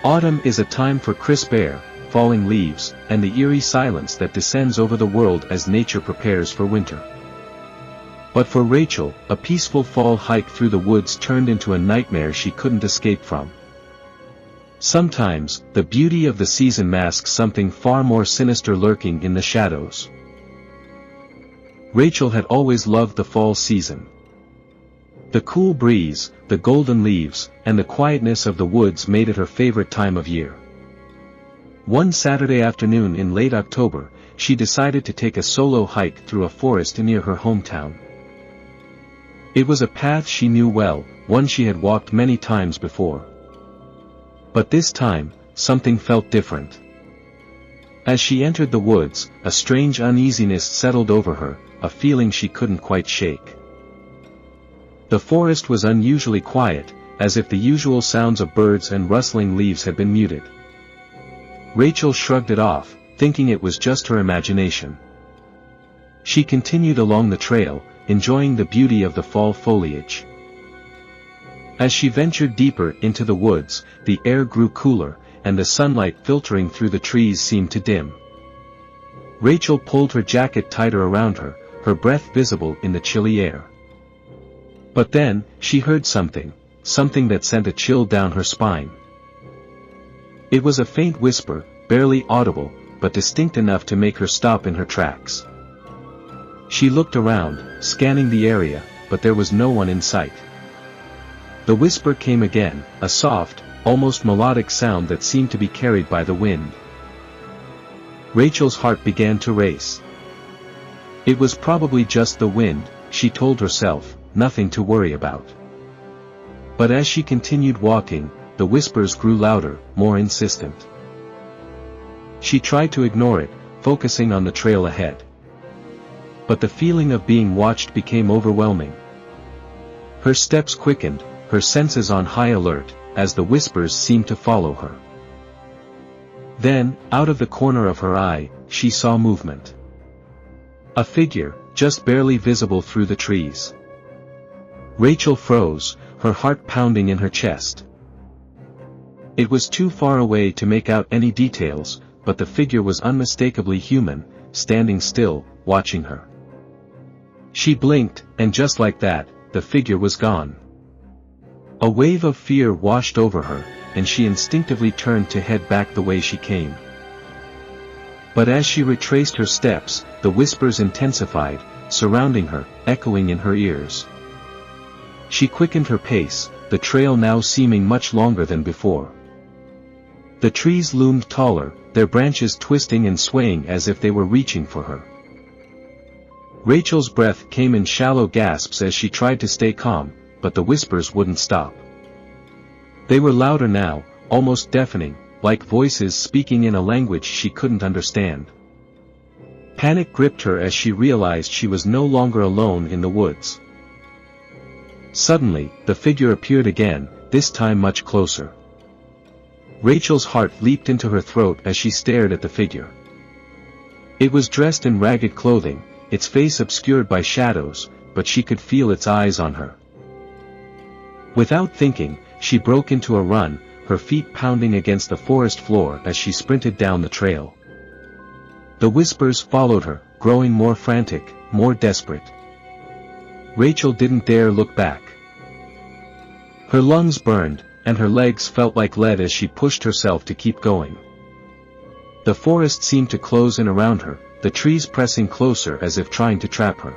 Autumn is a time for crisp air, falling leaves, and the eerie silence that descends over the world as nature prepares for winter. But for Rachel, a peaceful fall hike through the woods turned into a nightmare she couldn't escape from. Sometimes, the beauty of the season masks something far more sinister lurking in the shadows. Rachel had always loved the fall season. The cool breeze, the golden leaves, and the quietness of the woods made it her favorite time of year. One Saturday afternoon in late October, she decided to take a solo hike through a forest near her hometown. It was a path she knew well, one she had walked many times before. But this time, something felt different. As she entered the woods, a strange uneasiness settled over her, a feeling she couldn't quite shake. The forest was unusually quiet, as if the usual sounds of birds and rustling leaves had been muted. Rachel shrugged it off, thinking it was just her imagination. She continued along the trail, enjoying the beauty of the fall foliage. As she ventured deeper into the woods, the air grew cooler, and the sunlight filtering through the trees seemed to dim. Rachel pulled her jacket tighter around her, her breath visible in the chilly air. But then, she heard something that sent a chill down her spine. It was a faint whisper, barely audible, but distinct enough to make her stop in her tracks. She looked around, scanning the area, but there was no one in sight. The whisper came again, a soft, almost melodic sound that seemed to be carried by the wind. Rachel's heart began to race. It was probably just the wind, she told herself, nothing to worry about. But as she continued walking, the whispers grew louder, more insistent. She tried to ignore it, focusing on the trail ahead. But the feeling of being watched became overwhelming. Her steps quickened, her senses on high alert, as the whispers seemed to follow her. Then, out of the corner of her eye, she saw movement. A figure, just barely visible through the trees. Rachel froze, her heart pounding in her chest. It was too far away to make out any details, but the figure was unmistakably human, standing still, watching her. She blinked, and just like that, the figure was gone. A wave of fear washed over her, and she instinctively turned to head back the way she came. But as she retraced her steps, the whispers intensified, surrounding her, echoing in her ears. She quickened her pace, the trail now seeming much longer than before. The trees loomed taller, their branches twisting and swaying as if they were reaching for her. Rachel's breath came in shallow gasps as she tried to stay calm, but the whispers wouldn't stop. They were louder now, almost deafening, like voices speaking in a language she couldn't understand. Panic gripped her as she realized she was no longer alone in the woods. Suddenly, the figure appeared again, this time much closer. Rachel's heart leaped into her throat as she stared at the figure. It was dressed in ragged clothing, its face obscured by shadows, but she could feel its eyes on her. Without thinking, she broke into a run, her feet pounding against the forest floor as she sprinted down the trail. The whispers followed her, growing more frantic, more desperate. Rachel didn't dare look back. Her lungs burned, and her legs felt like lead as she pushed herself to keep going. The forest seemed to close in around her, the trees pressing closer as if trying to trap her.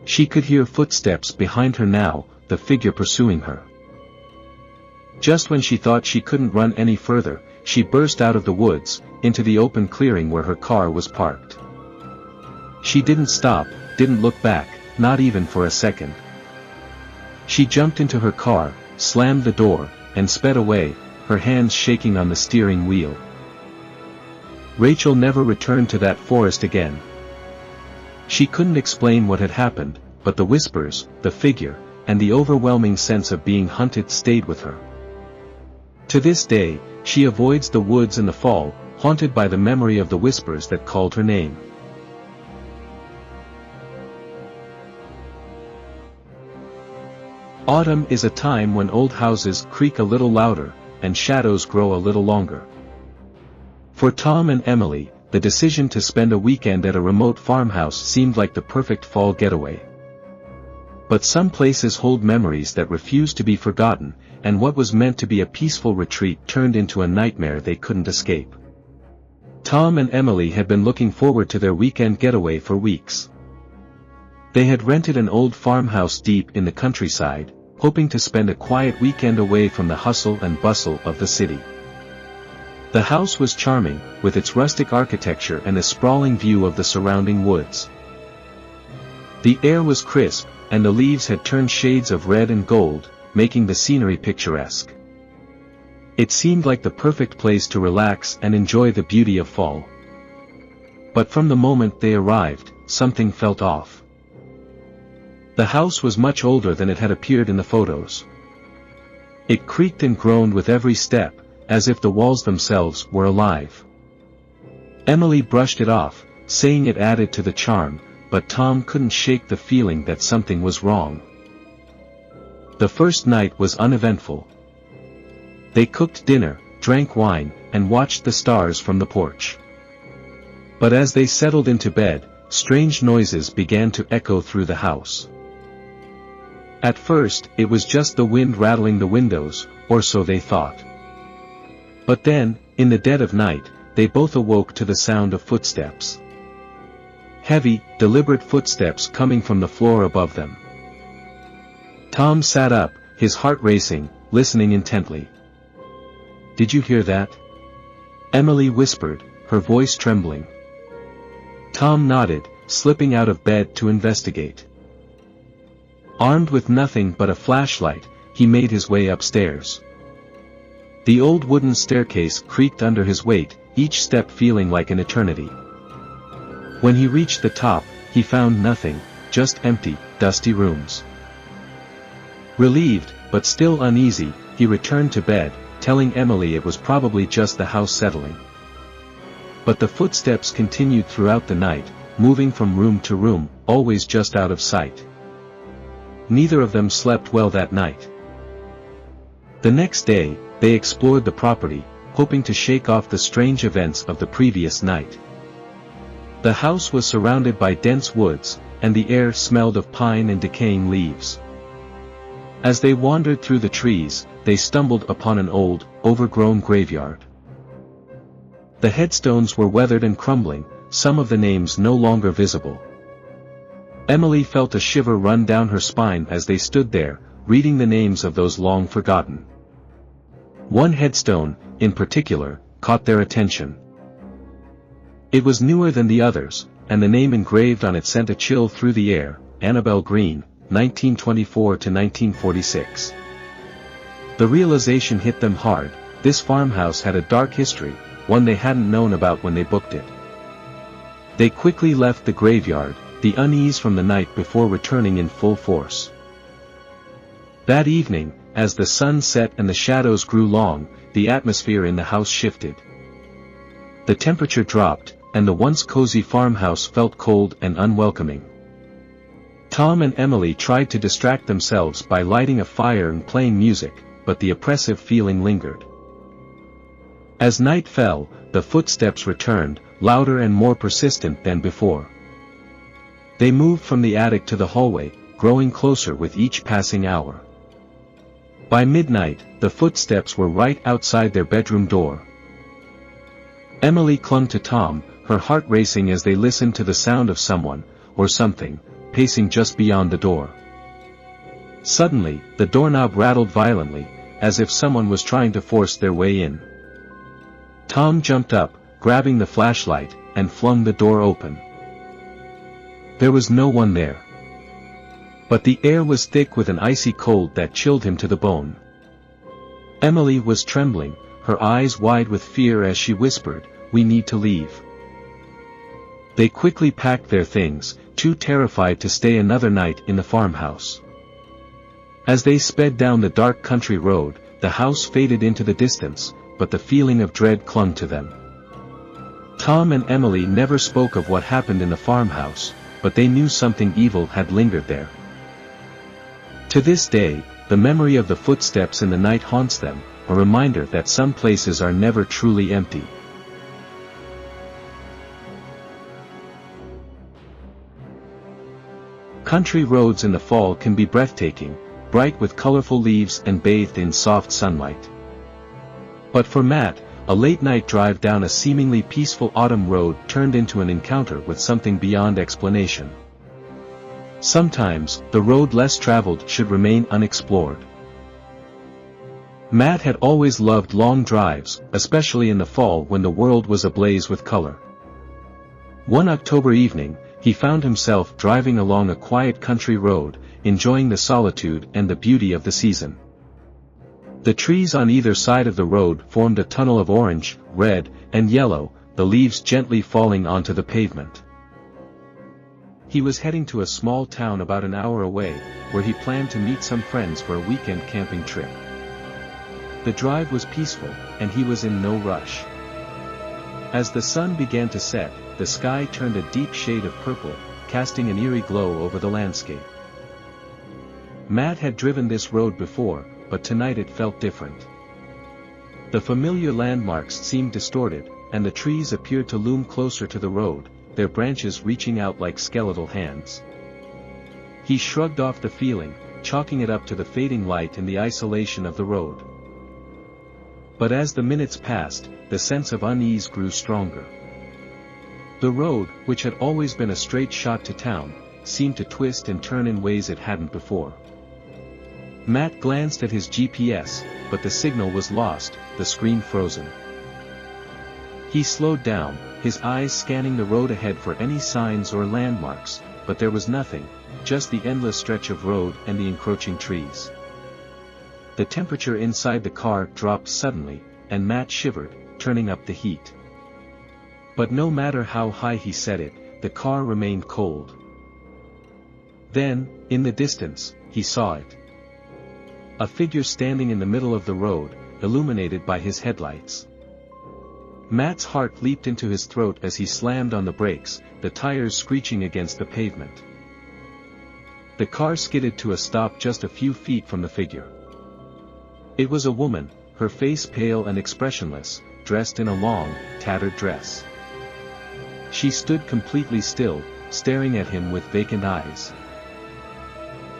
She could hear footsteps behind her now, the figure pursuing her. Just when she thought she couldn't run any further, she burst out of the woods, into the open clearing where her car was parked. She didn't stop, didn't look back, not even for a second. She jumped into her car, slammed the door, and sped away, her hands shaking on the steering wheel. Rachel never returned to that forest again. She couldn't explain what had happened, but the whispers, the figure, and the overwhelming sense of being hunted stayed with her. To this day, she avoids the woods in the fall, haunted by the memory of the whispers that called her name. Autumn is a time when old houses creak a little louder, and shadows grow a little longer. For Tom and Emily, the decision to spend a weekend at a remote farmhouse seemed like the perfect fall getaway. But some places hold memories that refuse to be forgotten, and what was meant to be a peaceful retreat turned into a nightmare they couldn't escape. Tom and Emily had been looking forward to their weekend getaway for weeks. They had rented an old farmhouse deep in the countryside, hoping to spend a quiet weekend away from the hustle and bustle of the city. The house was charming, with its rustic architecture and a sprawling view of the surrounding woods. The air was crisp, and the leaves had turned shades of red and gold, making the scenery picturesque. It seemed like the perfect place to relax and enjoy the beauty of fall. But from the moment they arrived, something felt off. The house was much older than it had appeared in the photos. It creaked and groaned with every step, as if the walls themselves were alive. Emily brushed it off, saying it added to the charm, but Tom couldn't shake the feeling that something was wrong. The first night was uneventful. They cooked dinner, drank wine, and watched the stars from the porch. But as they settled into bed, strange noises began to echo through the house. At first, it was just the wind rattling the windows, or so they thought. But then, in the dead of night, they both awoke to the sound of footsteps. Heavy, deliberate footsteps coming from the floor above them. Tom sat up, his heart racing, listening intently. "Did you hear that?" Emily whispered, her voice trembling. Tom nodded, slipping out of bed to investigate. Armed with nothing but a flashlight, he made his way upstairs. The old wooden staircase creaked under his weight, each step feeling like an eternity. When he reached the top, he found nothing, just empty, dusty rooms. Relieved, but still uneasy, he returned to bed, telling Emily it was probably just the house settling. But the footsteps continued throughout the night, moving from room to room, always just out of sight. Neither of them slept well that night. The next day, they explored the property, hoping to shake off the strange events of the previous night. The house was surrounded by dense woods, and the air smelled of pine and decaying leaves. As they wandered through the trees, they stumbled upon an old, overgrown graveyard. The headstones were weathered and crumbling, some of the names no longer visible. Emily felt a shiver run down her spine as they stood there, reading the names of those long forgotten. One headstone, in particular, caught their attention. It was newer than the others, and the name engraved on it sent a chill through the air: Annabel Green, 1924 to 1946. The realization hit them hard: this farmhouse had a dark history, one they hadn't known about when they booked it. They quickly left the graveyard, the unease from the night before returning in full force. That evening, as the sun set and the shadows grew long, the atmosphere in the house shifted. The temperature dropped, and the once cozy farmhouse felt cold and unwelcoming. Tom and Emily tried to distract themselves by lighting a fire and playing music, but the oppressive feeling lingered. As night fell, the footsteps returned, louder and more persistent than before. They moved from the attic to the hallway, growing closer with each passing hour. By midnight, the footsteps were right outside their bedroom door. Emily clung to Tom, her heart racing as they listened to the sound of someone, or something, pacing just beyond the door. Suddenly, the doorknob rattled violently, as if someone was trying to force their way in. Tom jumped up, grabbing the flashlight, and flung the door open. There was no one there. But the air was thick with an icy cold that chilled him to the bone. Emily was trembling, her eyes wide with fear as she whispered, "We need to leave." They quickly packed their things, too terrified to stay another night in the farmhouse. As they sped down the dark country road, the house faded into the distance, but the feeling of dread clung to them. Tom and Emily never spoke of what happened in the farmhouse, but they knew something evil had lingered there. To this day, the memory of the footsteps in the night haunts them, a reminder that some places are never truly empty. Country roads in the fall can be breathtaking, bright with colorful leaves and bathed in soft sunlight. But for Matt, a late-night drive down a seemingly peaceful autumn road turned into an encounter with something beyond explanation. Sometimes, the road less traveled should remain unexplored. Matt had always loved long drives, especially in the fall when the world was ablaze with color. One October evening, he found himself driving along a quiet country road, enjoying the solitude and the beauty of the season. The trees on either side of the road formed a tunnel of orange, red, and yellow, the leaves gently falling onto the pavement. He was heading to a small town about an hour away, where he planned to meet some friends for a weekend camping trip. The drive was peaceful, and he was in no rush. As the sun began to set, the sky turned a deep shade of purple, casting an eerie glow over the landscape. Matt had driven this road before, but tonight it felt different. The familiar landmarks seemed distorted, and the trees appeared to loom closer to the road, their branches reaching out like skeletal hands. He shrugged off the feeling, chalking it up to the fading light and the isolation of the road. But as the minutes passed, the sense of unease grew stronger. The road, which had always been a straight shot to town, seemed to twist and turn in ways it hadn't before. Matt glanced at his GPS, but the signal was lost, the screen frozen. He slowed down, his eyes scanning the road ahead for any signs or landmarks, but there was nothing, just the endless stretch of road and the encroaching trees. The temperature inside the car dropped suddenly, and Matt shivered, turning up the heat. But no matter how high he set it, the car remained cold. Then, in the distance, he saw it. A figure standing in the middle of the road, illuminated by his headlights. Matt's heart leaped into his throat as he slammed on the brakes, the tires screeching against the pavement. The car skidded to a stop just a few feet from the figure. It was a woman, her face pale and expressionless, dressed in a long, tattered dress. She stood completely still, staring at him with vacant eyes.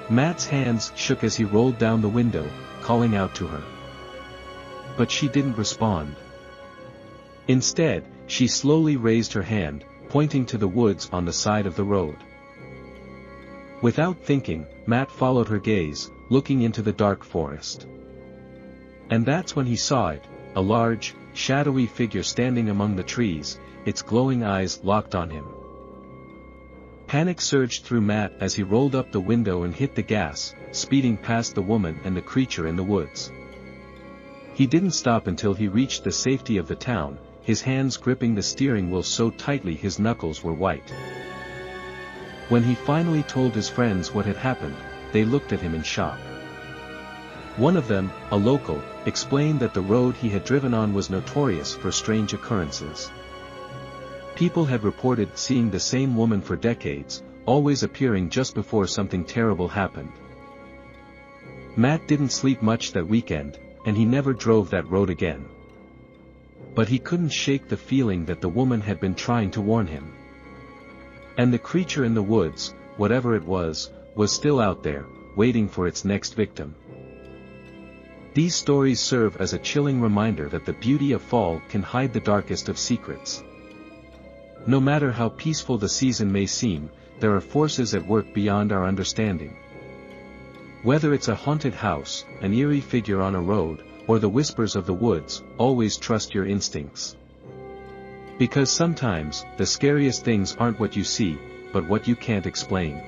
Matt's hands shook as he rolled down the window, calling out to her. But she didn't respond. Instead, she slowly raised her hand, pointing to the woods on the side of the road. Without thinking, Matt followed her gaze, looking into the dark forest. And that's when he saw it, a large, shadowy figure standing among the trees, its glowing eyes locked on him. Panic surged through Matt as he rolled up the window and hit the gas, speeding past the woman and the creature in the woods. He didn't stop until he reached the safety of the town, his hands gripping the steering wheel so tightly his knuckles were white. When he finally told his friends what had happened, they looked at him in shock. One of them, a local, explained that the road he had driven on was notorious for strange occurrences. People had reported seeing the same woman for decades, always appearing just before something terrible happened. Matt didn't sleep much that weekend, and he never drove that road again. But he couldn't shake the feeling that the woman had been trying to warn him. And the creature in the woods, whatever it was still out there, waiting for its next victim. These stories serve as a chilling reminder that the beauty of fall can hide the darkest of secrets. No matter how peaceful the season may seem, there are forces at work beyond our understanding. Whether it's a haunted house, an eerie figure on a road, or the whispers of the woods, always trust your instincts. Because sometimes, the scariest things aren't what you see, but what you can't explain.